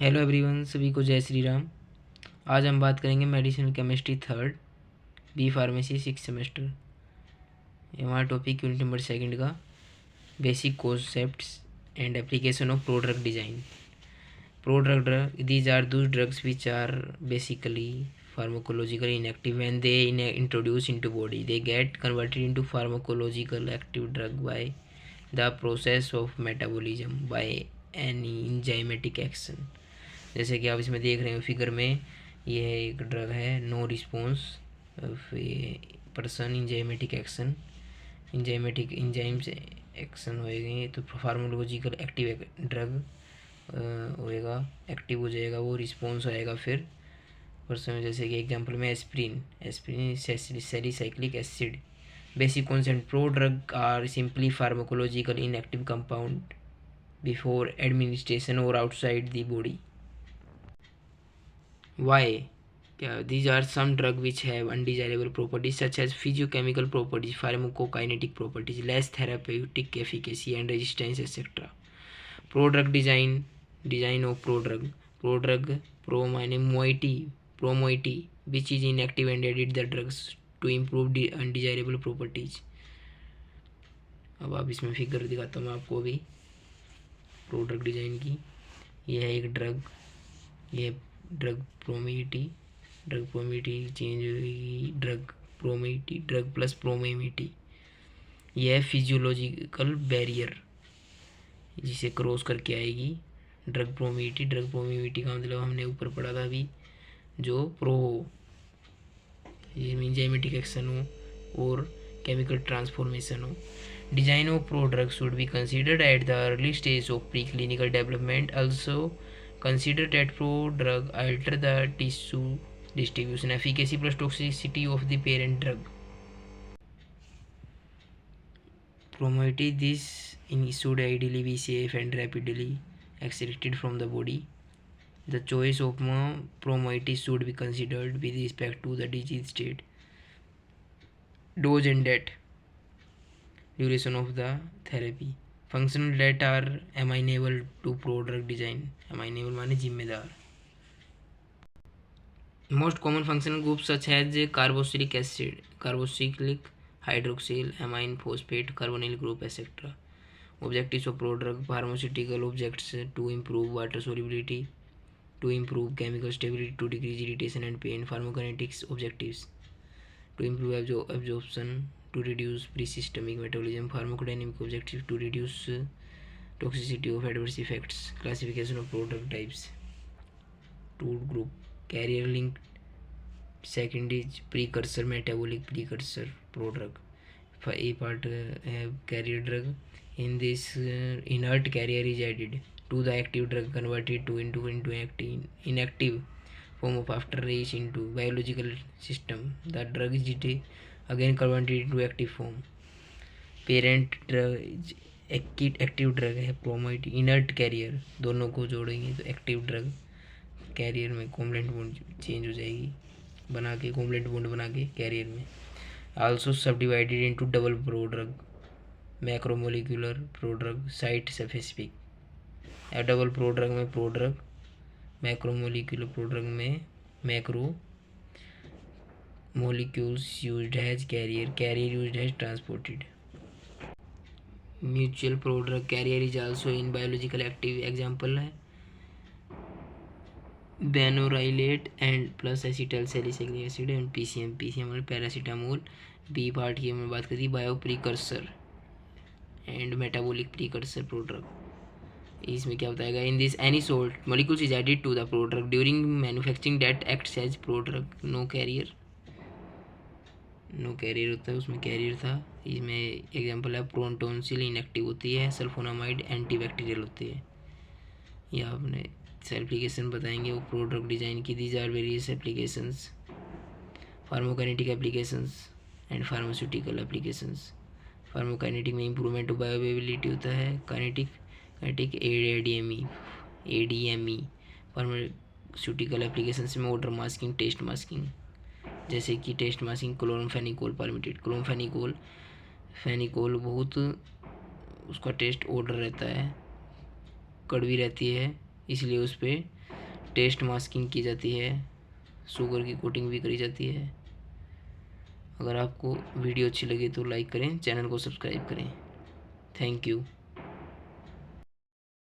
Hello everyone, सभी को जय श्री राम। आज हम बात करेंगे medicinal chemistry third B pharmacy 6 semester. हमारा टॉपिक यूनिट नंबर 2 का basic concepts and application of prodrug design. Prodrug drug, these are those drugs which are basically pharmacologically inactive. When they introduce into body, they get converted into pharmacological active drug by the process of metabolism by any enzymatic action. जैसे कि आप इसमें देख रहे हो figure में, यह एक ड्रग है no response person enzymatic action. Enzymatic enzyme से एक्शन होएगी तो फार्माकोलॉजिकल एक्टिव ड्रग होएगा, एक्टिव हो जाएगा, वो रिस्पॉन्स आएगा फिर पर्सन। जैसे कि एग्जांपल में aspirin salicylic acid. Basic concept: pro drug are simply pharmacological inactive compound before administration और outside the body. Why? These are some drugs which have undesirable properties such as physiochemical properties, pharmacokinetic properties, less therapeutic efficacy and resistance, etc. Prodrug design of prodrug. Pro moiety, which is inactive and edit the drugs to improve the undesirable properties. अब आप इसमें figure दिखाता हूँ आपको भी prodrug design की। यह है एक ड्रग, यह ड्रग प्रोमिटी चेंज हुई, ड्रग प्लस प्रोमिटी। यह फिजियोलॉजिकल बैरियर जिसे क्रॉस करके आएगी ड्रग प्रोमिटी का मतलब हमने ऊपर पढ़ा था अभी, जो एंजाइमेटिक एक्शन हो और केमिकल ट्रांसफॉर्मेशन हो। Design of pro drug should be considered at the early stage of pre clinical development. Also consider that pro-drug alter the tissue distribution, efficacy plus toxicity of the parent drug. Promoted this should ideally be safe and rapidly excreted from the body. The choice of promoted should be considered with respect to the disease state, dose and date, duration of the therapy. Functional that are amenable to prodrug design. Amenable माने जिम्मेदार। Most common functional group such as carboxylic acid, carboxylic hydroxyl amine phosphate, carbonyl group etcetera. Objectives of prodrug: pharmaceutical objects to improve water solubility, to improve chemical stability, to decrease irritation and pain. Pharmacokinetics objectives: to improve absorption, to reduce pre-systemic metabolism. Pharmacodynamic objectives: to reduce toxicity of adverse effects. Classification of product types: two group, carrier linked, second is precursor, metabolic precursor prodrug. A part have carrier drug. In this inert carrier is added to the active drug, converted to into inactive form of after release into biological system. The drug is again converted into active form. Parent drug active drug है प्रोमाइट, inert career, दोनों को जोड़ेंगे तो active drug career में covalent bond change हो जाएगी बना के, कोवलेंट बॉन्ड बना के कैरियर में। आल्सो सब divided into double prodrug, macromolecular prodrug, site specific. Double prodrug में प्रोड्रग, मैक्रोमोलिकुलर प्रोड्रग में macro molecules used as carrier used as transported. Mutual prodrug carrier is also in biological active. Example है benorilate and plus acetyl salicylic acid and PCM मतलब paracetamol. B part की हमने बात करी bio precursor and metabolic precursor prodrug. इसमें क्या बताएगा? In this any salt molecules is added to the prodrug during manufacturing that acts as prodrug. No carrier होता है, उसमें कैरियर था। इसमें एग्जांपल है प्रोटोनसिल इनएक्टिव होती है, सल्फोनामाइड एंटीबैक्टीरियल होती है। यह आपने एप्लीकेशन बताएंगे वो प्रोडक्ट डिजाइन की। These are various applications: pharmacokinetic applications and pharmaceutical applications. Pharmacokinetic में इंप्रूवमेंट ऑफ बायोअवेलेबिलिटी होता है। Kinetic ADME. फार्मास्यूटिकल एप्लीकेशंस में ऑर्डर मास्किंग, टेस्ट मास्किंग, जैसे कि taste masking chloramphenicol permitted. Phenicol बहुत उसका टेस्ट ऑर्डर रहता है, कड़वी रहती है, इसलिए उस पर टेस्ट मास्किंग की जाती है, शुगर की कोटिंग भी करी जाती है। अगर आपको वीडियो अच्छी लगे तो लाइक करें, चैनल को सब्सक्राइब करें। Thank you.